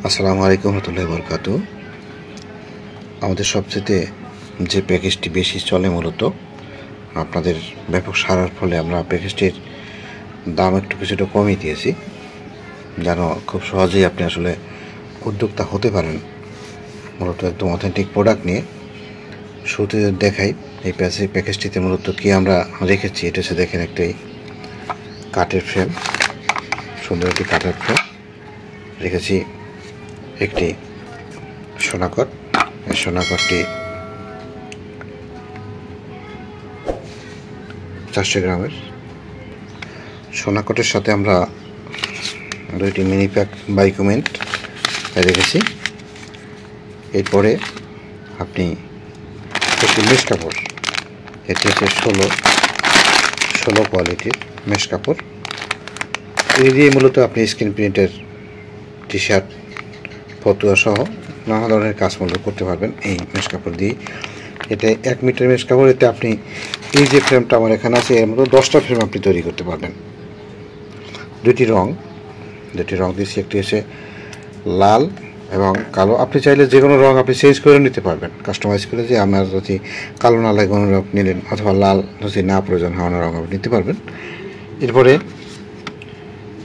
আসসালামু আলাইকুম রহমতুল্লাহি বরকাতুহু। আমাদের সবচেয়ে যে প্যাকেজটি বেশি চলে মূলত আপনাদের ব্যাপক সাড়ার ফলে আমরা প্যাকেজটির দাম একটু কিছুটা কমিয়ে দিয়েছি, যেন খুব সহজেই আপনি আসলে উদ্যোক্তা হতে পারেন। মূলত একদম অথেন্টিক প্রোডাক্ট নিয়ে শুরুতে দেখাই এই প্যাকেজটিতে মূলত কি আমরা রেখেছি। এটা হচ্ছে দেখেন একটি কাঠের ফ্রেম, সুন্দর একটি কাঠের ফ্রেম রেখেছি, একটি সোনাকট। এই সোনাকটটি 400 গ্রামের। সোনাকটের সাথে আমরা দুইটি মিনি প্যাক বাইকোমেন্ট রেখেছি। এরপরে আপনি একটি মেশ কাপড়, এটি হচ্ছে 16 কোয়ালিটির মেশ কাপড়। এই দিয়ে মূলত আপনি স্ক্রিন প্রিন্টের টি শার্ট, ফতুয়া সহ নানা ধরনের কাজ মূলত করতে পারবেন এই মেশ কাপড় দিয়ে। এটা 1 মিটার মেশ কাপড়। এতে আপনি এই যে ফ্রেমটা আমার এখানে আছে এর মতো 10টা ফ্রেম আপনি তৈরি করতে পারবেন। দুটি রং দিয়েছি, একটি হচ্ছে লাল এবং কালো। আপনি চাইলে যে কোনো রং আপনি চেঞ্জ করে নিতে পারবেন, কাস্টমাইজ করে, যে আপনার যদি কালো না লাগে কোনো রং নিলেন, অথবা লাল যদি না প্রয়োজন হয় অন্য রং আপনি নিতে পারবেন। এরপরে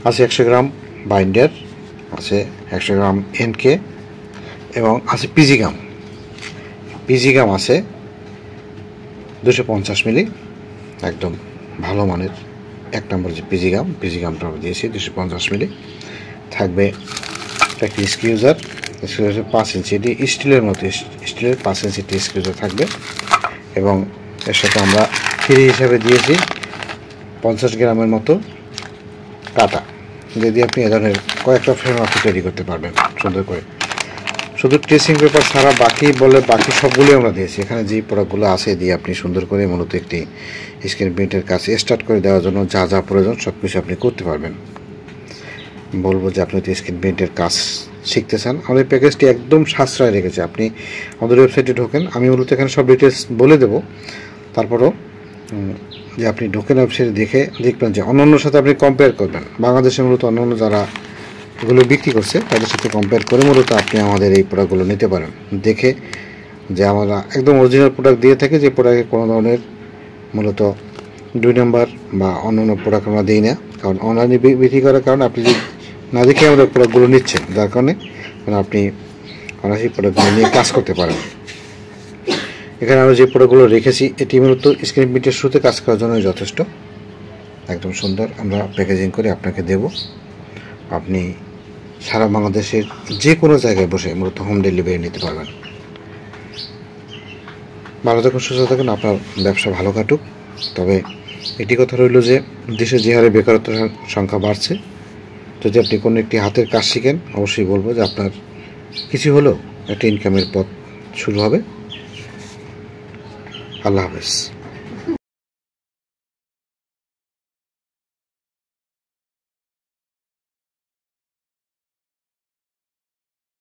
আছে 100 গ্রাম বাইন্ডার, আছে 100 গ্রাম এনকে এবং আছে পিজি গাম আছে 250 মিলি, একদম ভালো মানের 1 নম্বর যে পিজি গামটা আমরা দিয়েছি 250 মিলি। থাকবে একটি স্ক্রিউজার 5 ইঞ্চি, এটি স্টিলের 5 ইঞ্চি স্ক্রিউজার থাকবে। এবং এর সাথে আমরা ফ্রি হিসাবে দিয়েছি 50 গ্রামের মতো কাটা, যদি আপনি এ ধরনের কয়েকটা ফ্রেম আপনি তৈরি করতে পারবেন সুন্দর করে। শুধু ট্রেসিং পেপার ছাড়া বাকি সবগুলোই আমরা দিয়েছি। এখানে যে প্রোডাক্টগুলো আছে দিয়ে আপনি সুন্দর করে মূলত একটি স্ক্রিন প্রিন্টের কাজ স্টার্ট করে দেওয়ার জন্য যা যা প্রয়োজন সব কিছু আপনি করতে পারবেন। বলবো যে আপনি যদি স্ক্রিন প্রিন্টের কাজ শিখতে চান, আমাদের প্যাকেজটি একদম সাশ্রয় রেখেছে। আপনি আমাদের ওয়েবসাইটে ঢোকেন, আমি মূলত এখানে সব ডিটেলস বলে দেবো। তারপরও যে আপনি ঢোকেন ওয়েবসাইটে দেখবেন যে অন্যান্যর সাথে আপনি কম্পেয়ার করবেন। বাংলাদেশে মূলত অন্যান্য যারা এগুলো বিক্রি করছে তাদের সাথে কম্পেয়ার করে মূলত আপনি আমাদের এই প্রোডাক্টগুলো নিতে পারেন। দেখে যে আমরা একদম অরিজিনাল প্রোডাক্ট দিয়ে থাকি, যে প্রোডাক্টে কোনো ধরনের মূলত 2 নম্বর বা অন্যান্য প্রোডাক্ট আমরা দিই না। কারণ অনলাইনে বিক্রি করার কারণে আপনি যদি না দেখে আমাদের প্রোডাক্টগুলো নিচ্ছেন, যার কারণে আপনি অনায়াসেই প্রোডাক্টগুলো নিয়ে কাজ করতে পারেন। এখানে আমরা যে প্রোডাক্টগুলো রেখেছি এটি মূলত স্ক্রিন প্রিন্টের শুরুতে কাজ করার জন্য যথেষ্ট। একদম সুন্দর আমরা প্যাকেজিং করে আপনাকে দেব। আপনি সারা বাংলাদেশের যে কোনো জায়গায় বসে মূলত হোম ডেলিভারি নিতে পারবেন। ভালো থাকুন, সুস্থ থাকুন, আপনার ব্যবসা ভালো কাটুক। তবে একটি কথা রইল যে দেশে যে হারে বেকারত্বের সংখ্যা বাড়ছে, যদি আপনি কোনো একটি হাতের কাজ শিখেন অবশ্যই বলবো যে আপনার কিছু হলেও একটা ইনকামের পথ শুরু হবে। আল্লাহ হাফেজ।